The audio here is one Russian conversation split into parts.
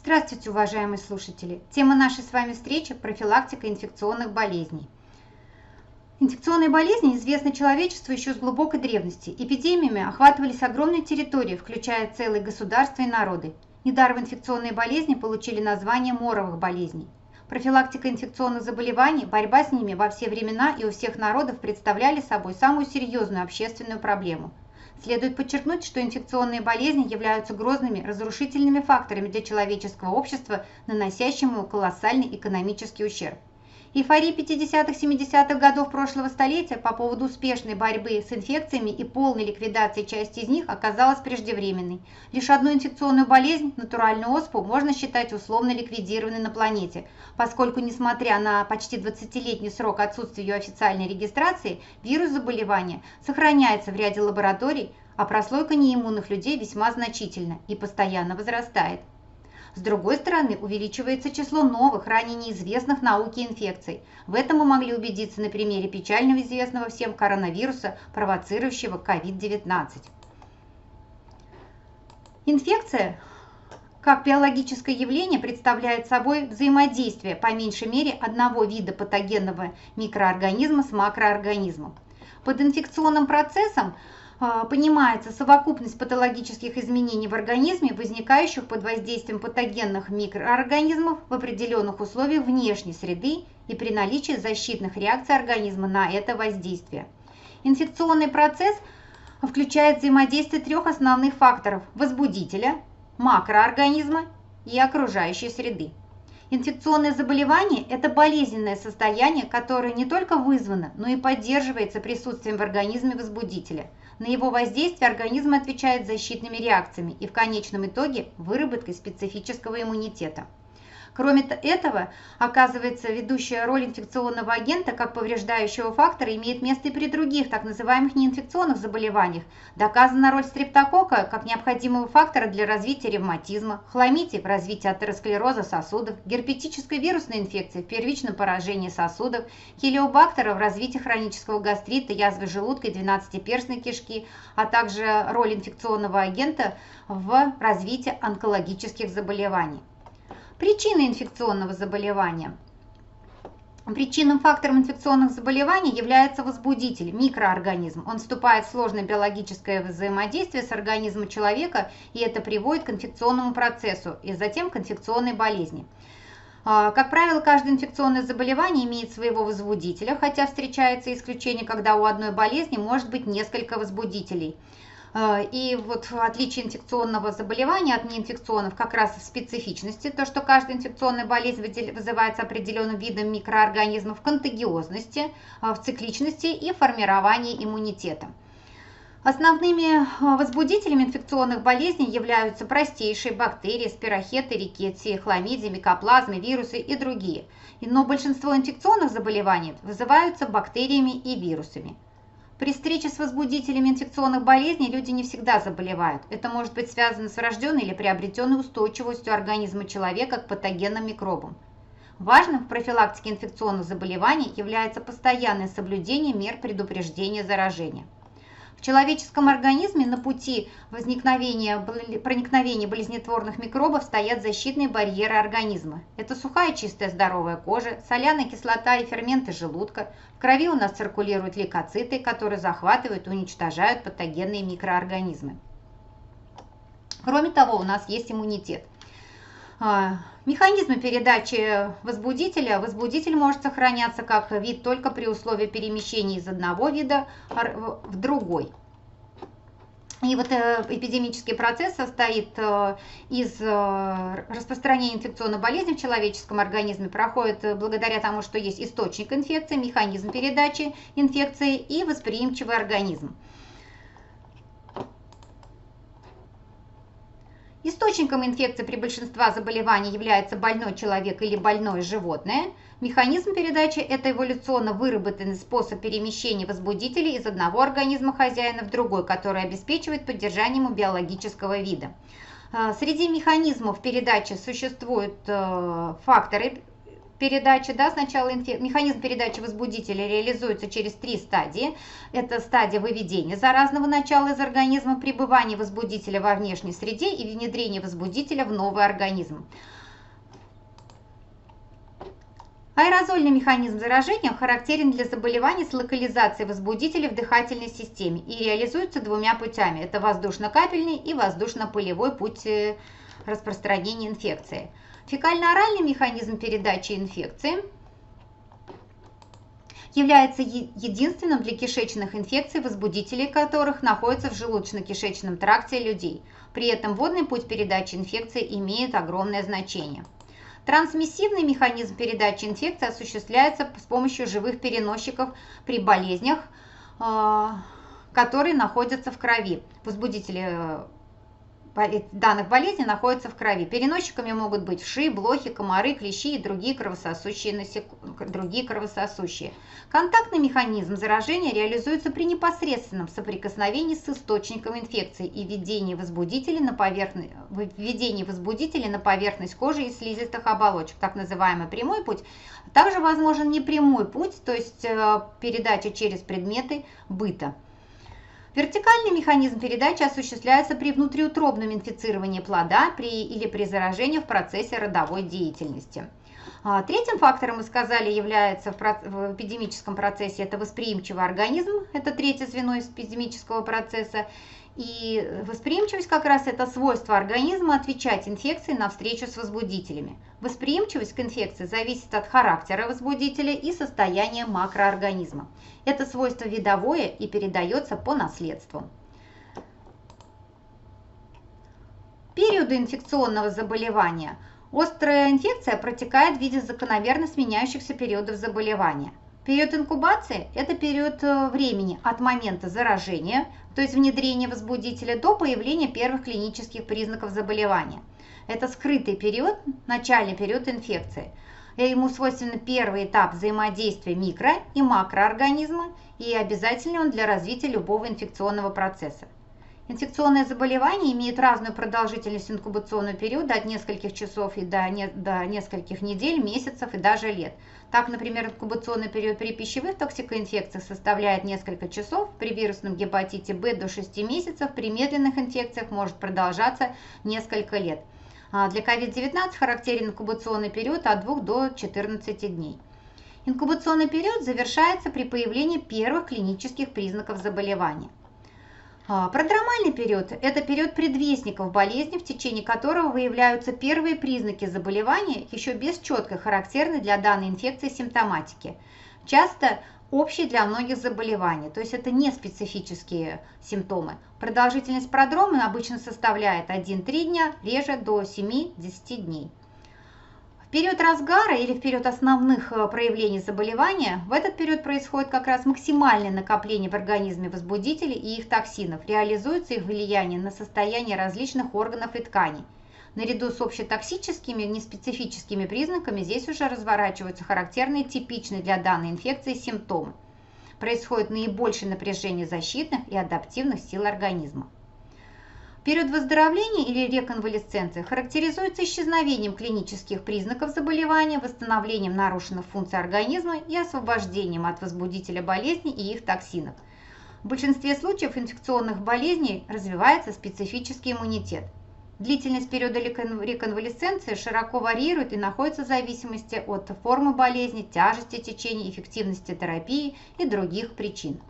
Здравствуйте, уважаемые слушатели! Тема нашей с вами встречи – профилактика инфекционных болезней. Инфекционные болезни известны человечеству еще с глубокой древности. Эпидемиями охватывались огромные территории, включая целые государства и народы. Недаром инфекционные болезни получили название моровых болезней. Профилактика инфекционных заболеваний, борьба с ними во все времена и у всех народов представляли собой самую серьезную общественную проблему. Следует подчеркнуть, что инфекционные болезни являются грозными разрушительными факторами для человеческого общества, наносящими ему колоссальный экономический ущерб. Эйфория 50-70-х годов прошлого столетия по поводу успешной борьбы с инфекциями и полной ликвидации части из них оказалась преждевременной. Лишь одну инфекционную болезнь, натуральную оспу, можно считать условно ликвидированной на планете, поскольку, несмотря на почти 20-летний срок отсутствия ее официальной регистрации, вирус заболевания сохраняется в ряде лабораторий, а прослойка неиммунных людей весьма значительна и постоянно возрастает. С другой стороны, увеличивается число новых, ранее неизвестных науке инфекций. В этом мы могли убедиться на примере печально известного всем коронавируса, провоцирующего COVID-19. Инфекция, как биологическое явление, представляет собой взаимодействие, по меньшей мере, одного вида патогенного микроорганизма с макроорганизмом. Под инфекционным процессом понимается совокупность патологических изменений в организме, возникающих под воздействием патогенных микроорганизмов в определенных условиях внешней среды и при наличии защитных реакций организма на это воздействие. Инфекционный процесс включает взаимодействие трех основных факторов – возбудителя, макроорганизма и окружающей среды. Инфекционное заболевание – это болезненное состояние, которое не только вызвано, но и поддерживается присутствием в организме возбудителя. На его воздействие организм отвечает защитными реакциями и в конечном итоге выработкой специфического иммунитета. Кроме этого, оказывается, ведущая роль инфекционного агента как повреждающего фактора имеет место и при других, так называемых неинфекционных заболеваниях. Доказана роль стрептококка как необходимого фактора для развития ревматизма, хламидии в развитии атеросклероза сосудов, герпетической вирусной инфекции в первичном поражении сосудов, хелиобактера в развитии хронического гастрита, язвы желудка и двенадцатиперстной кишки, а также роль инфекционного агента в развитии онкологических заболеваний. Причины инфекционного заболевания. Причинным фактором инфекционных заболеваний является возбудитель, микроорганизм. Он вступает в сложное биологическое взаимодействие с организмом человека, и это приводит к инфекционному процессу и затем к инфекционной болезни. Как правило, каждое инфекционное заболевание имеет своего возбудителя, хотя встречается исключение, когда у одной болезни может быть несколько возбудителей. И вот отличие инфекционного заболевания от неинфекционных как раз в специфичности, то, что каждая инфекционная болезнь вызывается определенным видом микроорганизмов, в контагиозности, в цикличности и формировании иммунитета. Основными возбудителями инфекционных болезней являются простейшие бактерии, спирохеты, рикетсии, хламидии, микоплазмы, вирусы и другие. Но большинство инфекционных заболеваний вызываются бактериями и вирусами. При встрече с возбудителями инфекционных болезней люди не всегда заболевают. Это может быть связано с врожденной или приобретенной устойчивостью организма человека к патогенным микробам. Важным в профилактике инфекционных заболеваний является постоянное соблюдение мер предупреждения заражения. В человеческом организме на пути проникновения болезнетворных микробов стоят защитные барьеры организма. Это сухая чистая здоровая кожа, соляная кислота и ферменты желудка. В крови у нас циркулируют лейкоциты, которые захватывают и уничтожают патогенные микроорганизмы. Кроме того, у нас есть иммунитет. Механизмы передачи возбудителя. Возбудитель может сохраняться как вид только при условии перемещения из одного вида в другой. И вот эпидемический процесс состоит из распространения инфекционной болезни в человеческом организме, проходит благодаря тому, что есть источник инфекции, механизм передачи инфекции и восприимчивый организм. Источником инфекции при большинстве заболеваний является больной человек или больное животное. Механизм передачи – это эволюционно выработанный способ перемещения возбудителей из одного организма хозяина в другой, который обеспечивает поддержание ему биологического вида. Среди механизмов передачи существуют факторы передачи, да, сначала механизм передачи возбудителя реализуется через 3 стадии. Это стадия выведения заразного начала из организма, пребывание возбудителя во внешней среде и внедрение возбудителя в новый организм. Аэрозольный механизм заражения характерен для заболеваний с локализацией возбудителя в дыхательной системе и реализуется двумя путями. Это воздушно-капельный и воздушно-пылевой путь распространения инфекции. Фекально-оральный механизм передачи инфекции является единственным для кишечных инфекций, возбудители которых находятся в желудочно-кишечном тракте людей. При этом водный путь передачи инфекции имеет огромное значение. Трансмиссивный механизм передачи инфекции осуществляется с помощью живых переносчиков при болезнях, которые находятся в крови. Возбудители данных болезней находятся в крови. Переносчиками могут быть вши, блохи, комары, клещи и другие кровососущие. Контактный механизм заражения реализуется при непосредственном соприкосновении с источником инфекции и введении возбудителей на поверхность кожи и слизистых оболочек, так называемый прямой путь. Также возможен непрямой путь, то есть передача через предметы быта. Вертикальный механизм передачи осуществляется при внутриутробном инфицировании плода или при заражении в процессе родовой деятельности. Третьим фактором, мы сказали, является в эпидемическом процессе это восприимчивый организм, это третье звено эпидемического процесса. И восприимчивость как раз это свойство организма отвечать инфекции на встречу с возбудителями. Восприимчивость к инфекции зависит от характера возбудителя и состояния макроорганизма. Это свойство видовое и передается по наследству. Периоды инфекционного заболевания. Острая инфекция протекает в виде закономерно сменяющихся периодов заболевания. Период инкубации – это период времени от момента заражения, то есть внедрения возбудителя, до появления первых клинических признаков заболевания. Это скрытый период, начальный период инфекции. Ему свойственен первый этап взаимодействия микро- и макроорганизма, и обязательный он для развития любого инфекционного процесса. Инфекционные заболевания имеют разную продолжительность инкубационного периода от нескольких часов и до нескольких недель, месяцев и даже лет. Так, например, инкубационный период при пищевых токсикоинфекциях составляет несколько часов, при вирусном гепатите В до 6 месяцев, при медленных инфекциях может продолжаться несколько лет. Для COVID-19 характерен инкубационный период от 2 до 14 дней. Инкубационный период завершается при появлении первых клинических признаков заболевания. Продромальный период – это период предвестников болезни, в течение которого выявляются первые признаки заболевания, еще без четкой характерной для данной инфекции симптоматики. Часто общей для многих заболеваний, то есть это не специфические симптомы. Продолжительность продрома обычно составляет 1-3 дня, реже до 7-10 дней. В период разгара или в период основных проявлений заболевания, в этот период происходит как раз максимальное накопление в организме возбудителей и их токсинов, реализуется их влияние на состояние различных органов и тканей. Наряду с общетоксическими, неспецифическими признаками здесь уже разворачиваются характерные, типичные для данной инфекции симптомы. Происходит наибольшее напряжение защитных и адаптивных сил организма. Период выздоровления или реконвалесценции характеризуется исчезновением клинических признаков заболевания, восстановлением нарушенных функций организма и освобождением от возбудителя болезни и их токсинов. В большинстве случаев инфекционных болезней развивается специфический иммунитет. Длительность периода реконвалесценции широко варьирует и находится в зависимости от формы болезни, тяжести течения, эффективности терапии и других причин.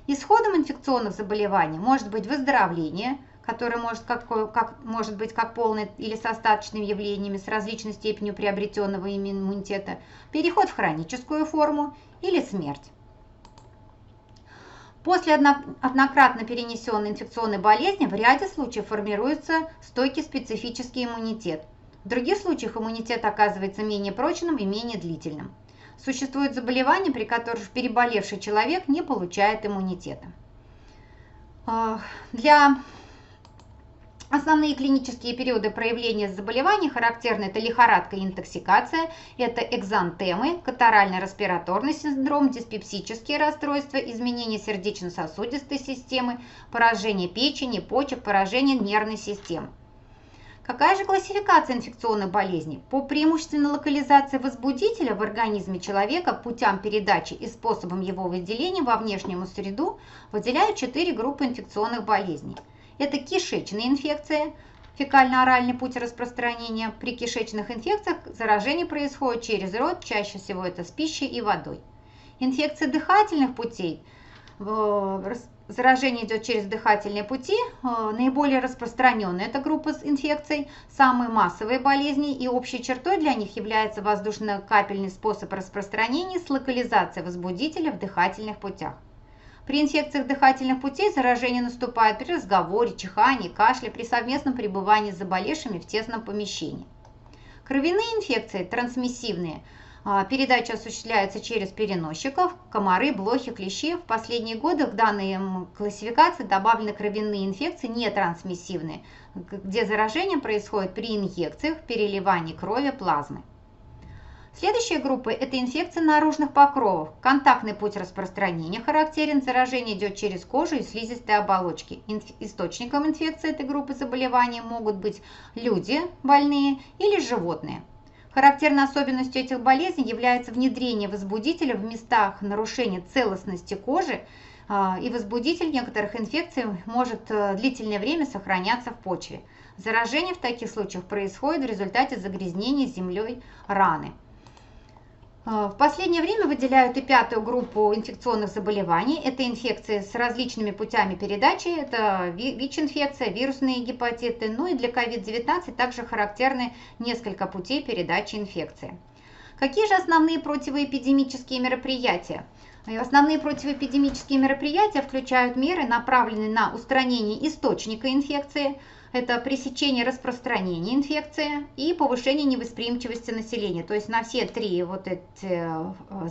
Исходом инфекционных заболеваний может быть выздоровление, которое может быть как полное или с остаточными явлениями с различной степенью приобретенного иммунитета, переход в хроническую форму или смерть. После однократно перенесенной инфекционной болезни в ряде случаев формируется стойкий специфический иммунитет. В других случаях иммунитет оказывается менее прочным и менее длительным. Существуют заболевания, при которых переболевший человек не получает иммунитета. Основные клинические периоды проявления заболеваний характерны это лихорадка и интоксикация, это экзантемы, катарально-респираторный синдром, диспепсические расстройства, изменения сердечно-сосудистой системы, поражение печени, почек, поражение нервной системы. Какая же классификация инфекционных болезней? По преимущественно локализации возбудителя в организме человека путям передачи и способам его выделения во внешнюю среду выделяют 4 группы инфекционных болезней. Это кишечная инфекция, фекально-оральный путь распространения. При кишечных инфекциях заражение происходит через рот, чаще всего это с пищей и водой. Инфекции дыхательных путей. Заражение идет через дыхательные пути, наиболее распространенная эта группа инфекций, самые массовые болезни, и общей чертой для них является воздушно-капельный способ распространения с локализацией возбудителя в дыхательных путях. При инфекциях дыхательных путей заражение наступает при разговоре, чихании, кашле, при совместном пребывании с заболевшими в тесном помещении. Кровяные инфекции, трансмиссивные, передача осуществляется через переносчиков, комары, блохи, клещи. В последние годы в данной классификации добавлены кровяные инфекции нетрансмиссивные, где заражение происходит при инъекциях, переливании крови, плазмы. Следующая группа – это инфекции наружных покровов. Контактный путь распространения характерен, заражение идет через кожу и слизистые оболочки. Источником инфекции этой группы заболеваний могут быть люди больные или животные. Характерной особенностью этих болезней является внедрение возбудителя в местах нарушения целостности кожи, и возбудитель некоторых инфекций может длительное время сохраняться в почве. Заражение в таких случаях происходит в результате загрязнения землей раны. В последнее время выделяют и 5-ю группу инфекционных заболеваний. Это инфекции с различными путями передачи, это ВИЧ-инфекция, вирусные гепатиты, ну и для COVID-19 также характерны несколько путей передачи инфекции. Какие же основные противоэпидемические мероприятия? Основные противоэпидемические мероприятия включают меры, направленные на устранение источника инфекции, это пресечение распространения инфекции и повышение невосприимчивости населения, то есть на все 3 вот эти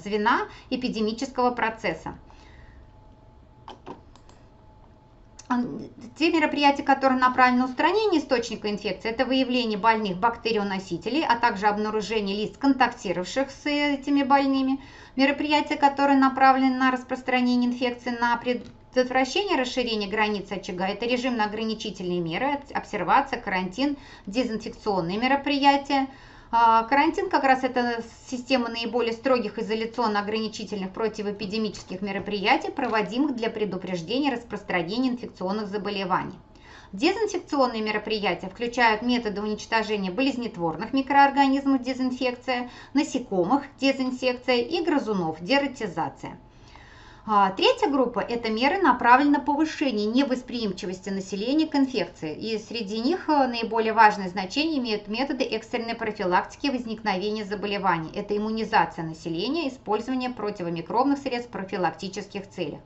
звена эпидемического процесса. Те мероприятия, которые направлены на устранение источника инфекции, это выявление больных бактерионосителей, а также обнаружение лиц, контактировавших с этими больными. Мероприятия, которые направлены на распространение инфекции, на предотвращение расширения границ очага, это режимно-ограничительные меры, обсервация, карантин, дезинфекционные мероприятия. Карантин как раз это система наиболее строгих изоляционно-ограничительных противоэпидемических мероприятий, проводимых для предупреждения распространения инфекционных заболеваний. Дезинфекционные мероприятия включают методы уничтожения болезнетворных микроорганизмов, дезинфекция, насекомых, дезинсекция и грызунов, дератизация. 3-я группа – это меры, направленные на повышение невосприимчивости населения к инфекции, и среди них наиболее важное значение имеют методы экстренной профилактики возникновения заболеваний. Это иммунизация населения, использование противомикробных средств в профилактических целях.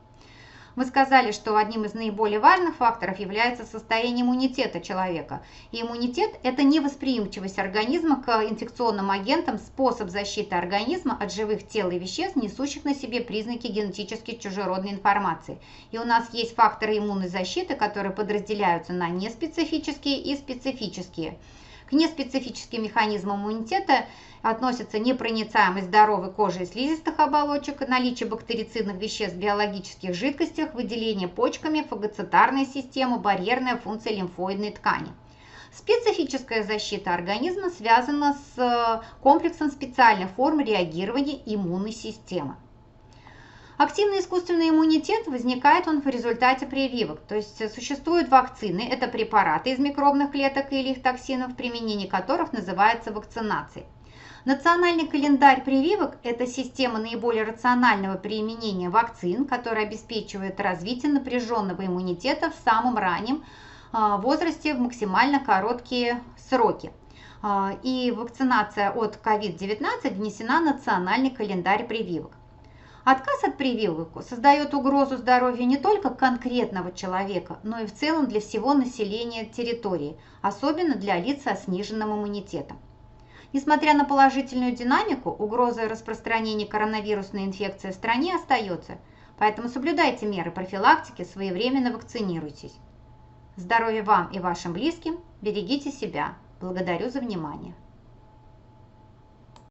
Мы сказали, что одним из наиболее важных факторов является состояние иммунитета человека. И иммунитет – это невосприимчивость организма к инфекционным агентам, способ защиты организма от живых тел и веществ, несущих на себе признаки генетически чужеродной информации. И у нас есть факторы иммунной защиты, которые подразделяются на неспецифические и специфические. К неспецифическим механизмам иммунитета относятся непроницаемость здоровой кожи и слизистых оболочек, наличие бактерицидных веществ в биологических жидкостях, выделение почками, фагоцитарная система, барьерная функция лимфоидной ткани. Специфическая защита организма связана с комплексом специальных форм реагирования иммунной системы. Активный искусственный иммунитет возникает он в результате прививок, то есть существуют вакцины, это препараты из микробных клеток или их токсинов, применение которых называется вакцинацией. Национальный календарь прививок – это система наиболее рационального применения вакцин, которая обеспечивает развитие напряженного иммунитета в самом раннем возрасте в максимально короткие сроки. И вакцинация от COVID-19 внесена в национальный календарь прививок. Отказ от прививок создает угрозу здоровью не только конкретного человека, но и в целом для всего населения территории, особенно для лиц со сниженным иммунитетом. Несмотря на положительную динамику, угроза распространения коронавирусной инфекции в стране остается, поэтому соблюдайте меры профилактики, своевременно вакцинируйтесь. Здоровья вам и вашим близким, берегите себя. Благодарю за внимание.